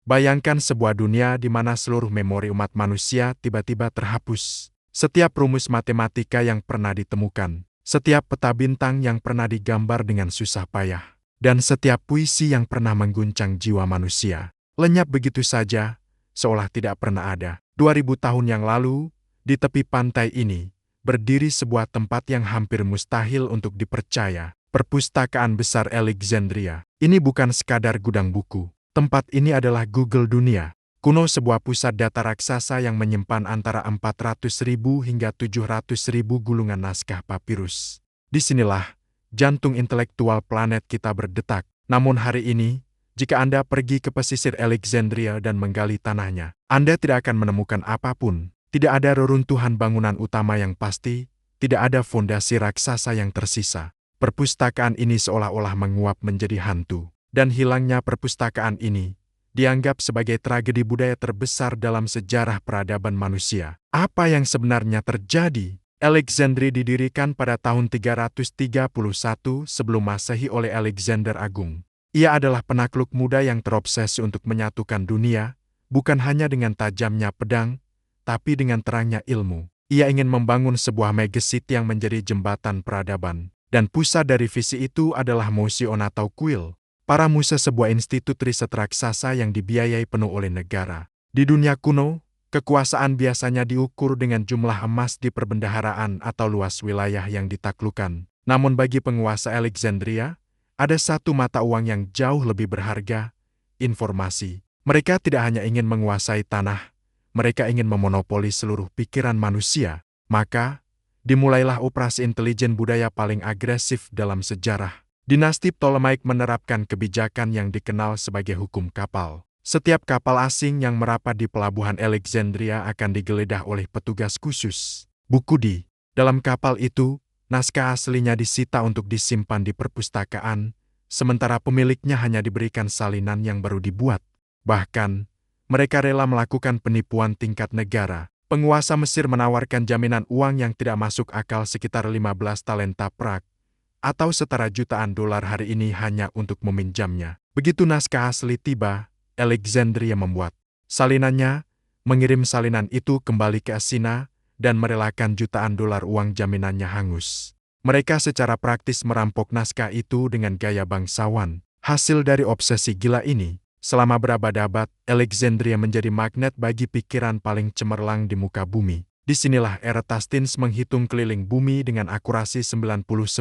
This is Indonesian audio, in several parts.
Bayangkan sebuah dunia di mana seluruh memori umat manusia tiba-tiba terhapus. Setiap rumus matematika yang pernah ditemukan, setiap peta bintang yang pernah digambar dengan susah payah, dan setiap puisi yang pernah mengguncang jiwa manusia, lenyap begitu saja, seolah tidak pernah ada. 2000 tahun yang lalu, di tepi pantai ini, berdiri sebuah tempat yang hampir mustahil untuk dipercaya, Perpustakaan Besar Alexandria. Ini bukan sekadar gudang buku. Tempat ini adalah Google Dunia. Kuno, sebuah pusat data raksasa yang menyimpan antara 400.000 hingga 700.000 gulungan naskah papirus. Disinilah jantung intelektual planet kita berdetak. Namun hari ini, jika Anda pergi ke pesisir Alexandria dan menggali tanahnya, Anda tidak akan menemukan apapun. Tidak ada reruntuhan bangunan utama yang pasti, tidak ada fondasi raksasa yang tersisa. Perpustakaan ini seolah-olah menguap menjadi hantu. Dan hilangnya perpustakaan ini dianggap sebagai tragedi budaya terbesar dalam sejarah peradaban manusia. Apa yang sebenarnya terjadi? Alexandria didirikan pada tahun 331 sebelum Masehi oleh Alexander Agung. Ia adalah penakluk muda yang terobsesi untuk menyatukan dunia, bukan hanya dengan tajamnya pedang, tapi dengan terangnya ilmu. Ia ingin membangun sebuah megacity yang menjadi jembatan peradaban. Dan pusat dari visi itu adalah Mouseion atau Kuil. Para musa, sebuah institut riset raksasa yang dibiayai penuh oleh negara. Di dunia kuno, kekuasaan biasanya diukur dengan jumlah emas di perbendaharaan atau luas wilayah yang ditaklukkan. Namun bagi penguasa Alexandria, ada satu mata uang yang jauh lebih berharga, informasi. Mereka tidak hanya ingin menguasai tanah, mereka ingin memonopoli seluruh pikiran manusia. Maka, dimulailah operasi intelijen budaya paling agresif dalam sejarah. Dinasti Ptolemaic menerapkan kebijakan yang dikenal sebagai hukum kapal. Setiap kapal asing yang merapat di pelabuhan Alexandria akan digeledah oleh petugas khusus. Buku di dalam kapal itu, naskah aslinya disita untuk disimpan di perpustakaan, sementara pemiliknya hanya diberikan salinan yang baru dibuat. Bahkan, mereka rela melakukan penipuan tingkat negara. Penguasa Mesir menawarkan jaminan uang yang tidak masuk akal sekitar 15 talenta perak, atau setara jutaan dolar hari ini hanya untuk meminjamnya. Begitu naskah asli tiba, Alexandria membuat salinannya, mengirim salinan itu kembali ke Asina, dan merelakan jutaan dolar uang jaminannya hangus. Mereka secara praktis merampok naskah itu dengan gaya bangsawan. Hasil dari obsesi gila ini, selama berabad-abad, Alexandria menjadi magnet bagi pikiran paling cemerlang di muka bumi. Disinilah Eratosthenes menghitung keliling bumi dengan akurasi 99%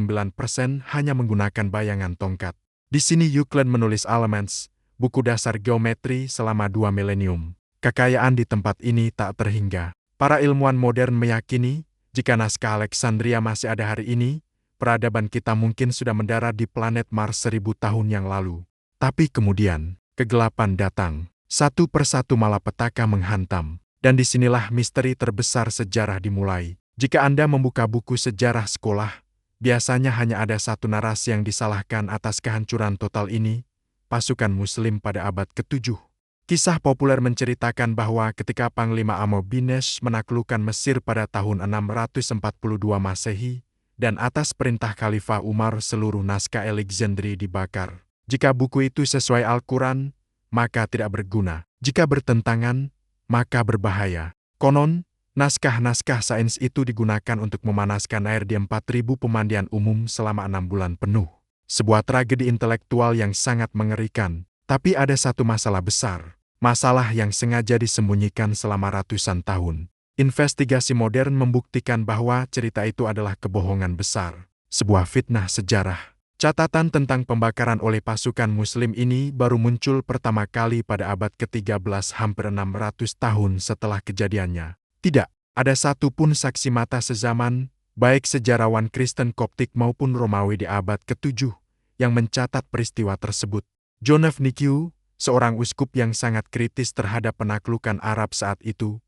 hanya menggunakan bayangan tongkat. Di sini Euclid menulis Elements, buku dasar geometri selama 2 milenium. Kekayaan di tempat ini tak terhingga. Para ilmuwan modern meyakini, jika naskah Alexandria masih ada hari ini, peradaban kita mungkin sudah mendarat di planet Mars 1000 tahun yang lalu. Tapi kemudian, kegelapan datang. Satu persatu malapetaka menghantam. Dan disinilah misteri terbesar sejarah dimulai. Jika Anda membuka buku sejarah sekolah, biasanya hanya ada satu narasi yang disalahkan atas kehancuran total ini, pasukan Muslim pada abad ke-7. Kisah populer menceritakan bahwa ketika Panglima Amobines menaklukkan Mesir pada tahun 642 Masehi, dan atas perintah Khalifah Umar seluruh naskah Alexandria dibakar. Jika buku itu sesuai Al-Quran, maka tidak berguna. Jika bertentangan, maka berbahaya. Konon, naskah-naskah sains itu digunakan untuk memanaskan air di 4.000 pemandian umum selama 6 bulan penuh. Sebuah tragedi intelektual yang sangat mengerikan. Tapi ada satu masalah besar. Masalah yang sengaja disembunyikan selama ratusan tahun. Investigasi modern membuktikan bahwa cerita itu adalah kebohongan besar. Sebuah fitnah sejarah. Catatan tentang pembakaran oleh pasukan Muslim ini baru muncul pertama kali pada abad ke-13, hampir 600 tahun setelah kejadiannya. Tidak ada satu pun saksi mata sezaman, baik sejarawan Kristen Koptik maupun Romawi di abad ke-7, yang mencatat peristiwa tersebut. John F. Nikiu, seorang uskup yang sangat kritis terhadap penaklukan Arab saat itu,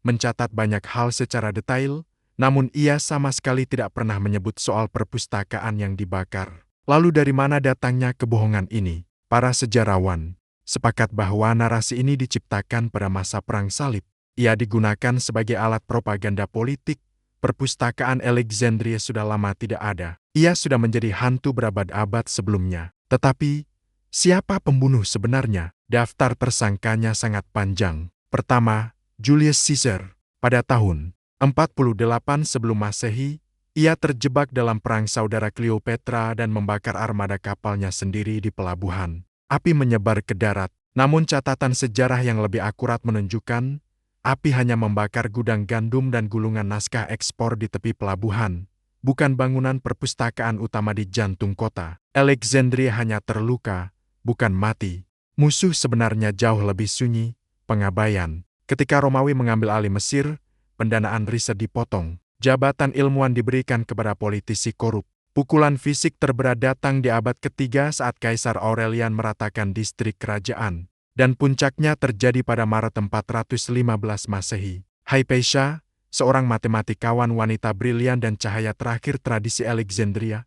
mencatat banyak hal secara detail, namun ia sama sekali tidak pernah menyebut soal perpustakaan yang dibakar. Lalu dari mana datangnya kebohongan ini? Para sejarawan sepakat bahwa narasi ini diciptakan pada masa Perang Salib. Ia digunakan sebagai alat propaganda politik. Perpustakaan Alexandria sudah lama tidak ada. Ia sudah menjadi hantu berabad-abad sebelumnya. Tetapi, Siapa pembunuh sebenarnya? Daftar tersangkanya sangat panjang. Pertama, Julius Caesar. Pada tahun 48 sebelum Masehi, ia terjebak dalam perang saudara Cleopatra dan membakar armada kapalnya sendiri di pelabuhan. Api menyebar ke darat, namun catatan sejarah yang lebih akurat menunjukkan api hanya membakar gudang gandum dan gulungan naskah ekspor di tepi pelabuhan, bukan bangunan perpustakaan utama di jantung kota. Alexandria hanya terluka, bukan mati. Musuh sebenarnya jauh lebih sunyi, pengabaian. Ketika Romawi mengambil alih Mesir, pendanaan riset dipotong. Jabatan ilmuwan diberikan kepada politisi korup. Pukulan fisik terberat datang di abad ketiga saat Kaisar Aurelian meratakan distrik kerajaan. Dan puncaknya terjadi pada Maret 415 Masehi. Hypatia, seorang matematikawan wanita brilian dan cahaya terakhir tradisi Alexandria,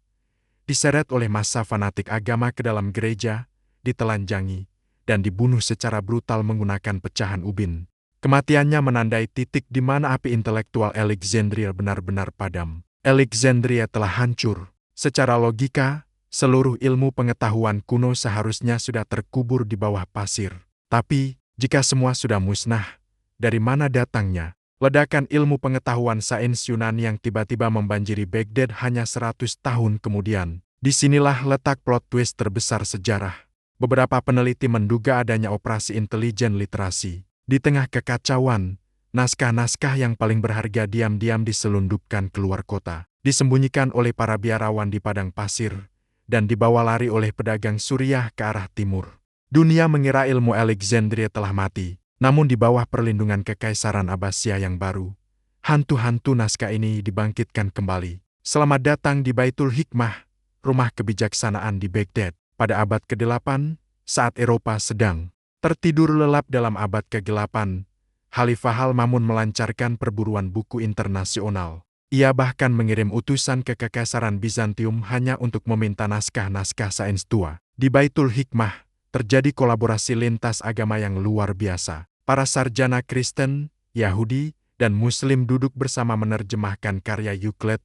diseret oleh massa fanatik agama ke dalam gereja, ditelanjangi, dan dibunuh secara brutal menggunakan pecahan ubin. Kematiannya menandai titik di mana api intelektual Alexandria benar-benar padam. Alexandria telah hancur. Secara logika, seluruh ilmu pengetahuan kuno seharusnya sudah terkubur di bawah pasir. Tapi, jika semua sudah musnah, dari mana datangnya? Ledakan ilmu pengetahuan sains Yunani yang tiba-tiba membanjiri Baghdad hanya 100 tahun kemudian. Disinilah letak plot twist terbesar sejarah. Beberapa peneliti menduga adanya operasi intelijen literasi. Di tengah kekacauan, naskah-naskah yang paling berharga diam-diam diselundupkan keluar kota, disembunyikan oleh para biarawan di padang pasir, dan dibawa lari oleh pedagang Suriah ke arah timur. Dunia mengira ilmu Alexandria telah mati, namun di bawah perlindungan Kekaisaran Abbasiyah yang baru, hantu-hantu naskah ini dibangkitkan kembali. Selamat datang di Baitul Hikmah, rumah kebijaksanaan di Baghdad, pada abad ke-8, saat Eropa sedang tertidur lelap dalam abad ke-8, Khalifah Al-Mamun melancarkan perburuan buku internasional. Ia bahkan mengirim utusan ke Kekaisaran Bizantium hanya untuk meminta naskah-naskah sains tua. Di Baitul Hikmah, terjadi kolaborasi lintas agama yang luar biasa. Para sarjana Kristen, Yahudi, dan Muslim duduk bersama menerjemahkan karya Euclid,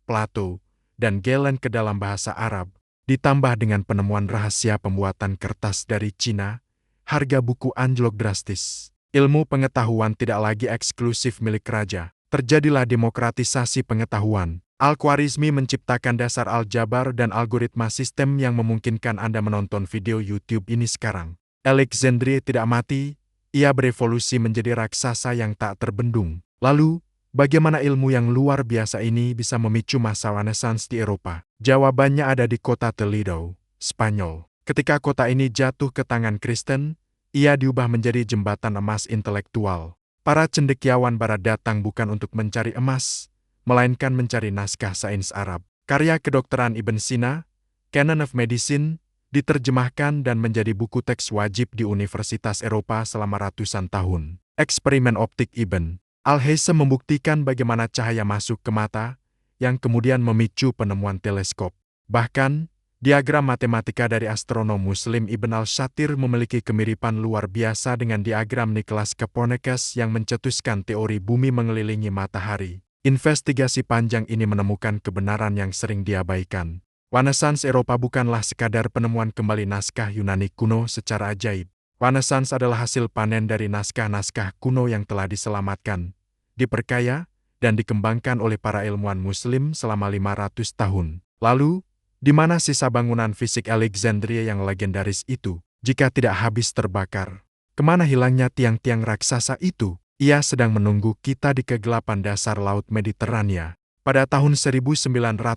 Plato, dan Galen ke dalam bahasa Arab, ditambah dengan penemuan rahasia pembuatan kertas dari Cina. Harga buku anjlok drastis. Ilmu pengetahuan tidak lagi eksklusif milik raja. Terjadilah demokratisasi pengetahuan. Al-Khwarizmi menciptakan dasar aljabar dan algoritma sistem yang memungkinkan Anda menonton video YouTube ini sekarang. Alexandria tidak mati, ia berevolusi menjadi raksasa yang tak terbendung. Lalu, bagaimana ilmu yang luar biasa ini bisa memicu masa Renaissance di Eropa? Jawabannya ada di kota Toledo, Spanyol. Ketika kota ini jatuh ke tangan Kristen, ia diubah menjadi jembatan emas intelektual. Para cendekiawan barat datang bukan untuk mencari emas, melainkan mencari naskah sains Arab. Karya kedokteran Ibn Sina, Canon of Medicine, diterjemahkan dan menjadi buku teks wajib di Universitas Eropa selama ratusan tahun. Eksperimen optik Ibn Al-Haytham membuktikan bagaimana cahaya masuk ke mata, yang kemudian memicu penemuan teleskop. Bahkan, diagram matematika dari astronom Muslim Ibn al-Shatir memiliki kemiripan luar biasa dengan diagram Nicholas Copernicus yang mencetuskan teori bumi mengelilingi matahari. Investigasi panjang ini menemukan kebenaran yang sering diabaikan. Renaissance Eropa bukanlah sekadar penemuan kembali naskah Yunani kuno secara ajaib. Renaissance adalah hasil panen dari naskah-naskah kuno yang telah diselamatkan, diperkaya, dan dikembangkan oleh para ilmuwan Muslim selama 500 tahun. Lalu, di mana sisa bangunan fisik Alexandria yang legendaris itu, jika tidak habis terbakar? Kemana hilangnya tiang-tiang raksasa itu? Ia sedang menunggu kita di kegelapan dasar Laut Mediterania. Pada tahun 1994,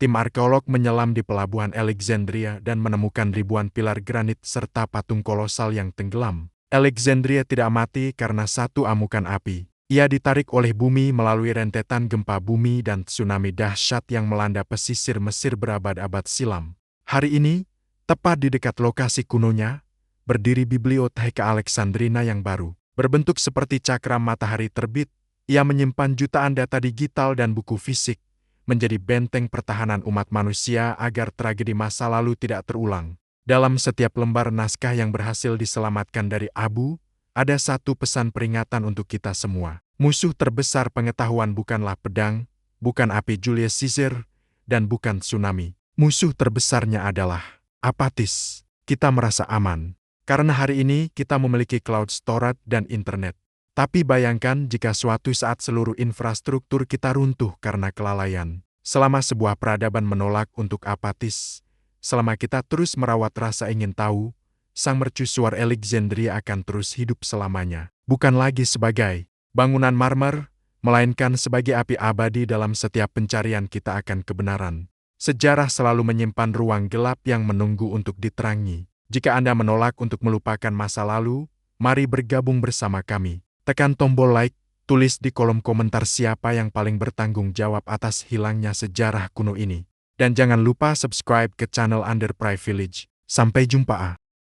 tim arkeolog menyelam di pelabuhan Alexandria dan menemukan ribuan pilar granit serta patung kolosal yang tenggelam. Alexandria tidak mati karena satu amukan api. Ia ditarik oleh bumi melalui rentetan gempa bumi dan tsunami dahsyat yang melanda pesisir Mesir berabad-abad silam. Hari ini, tepat di dekat lokasi kunonya, berdiri Biblioteka Alexandrina yang baru. Berbentuk seperti cakram matahari terbit, ia menyimpan jutaan data digital dan buku fisik, menjadi benteng pertahanan umat manusia agar tragedi masa lalu tidak terulang. Dalam setiap lembar naskah yang berhasil diselamatkan dari abu, ada satu pesan peringatan untuk kita semua. Musuh terbesar pengetahuan bukanlah pedang, bukan api Julius Caesar, dan bukan tsunami. Musuh terbesarnya adalah apatis. Kita merasa aman. Karena hari ini kita memiliki cloud storage dan internet. Tapi bayangkan jika suatu saat seluruh infrastruktur kita runtuh karena kelalaian. Selama sebuah peradaban menolak untuk apatis, selama kita terus merawat rasa ingin tahu, sang mercusuar Alexandria akan terus hidup selamanya. Bukan lagi sebagai bangunan marmer, melainkan sebagai api abadi dalam setiap pencarian kita akan kebenaran. Sejarah selalu menyimpan ruang gelap yang menunggu untuk diterangi. Jika Anda menolak untuk melupakan masa lalu, mari bergabung bersama kami. Tekan tombol like, tulis di kolom komentar siapa yang paling bertanggung jawab atas hilangnya sejarah kuno ini. Dan jangan lupa subscribe ke channel Underprivileged. Sampai jumpa.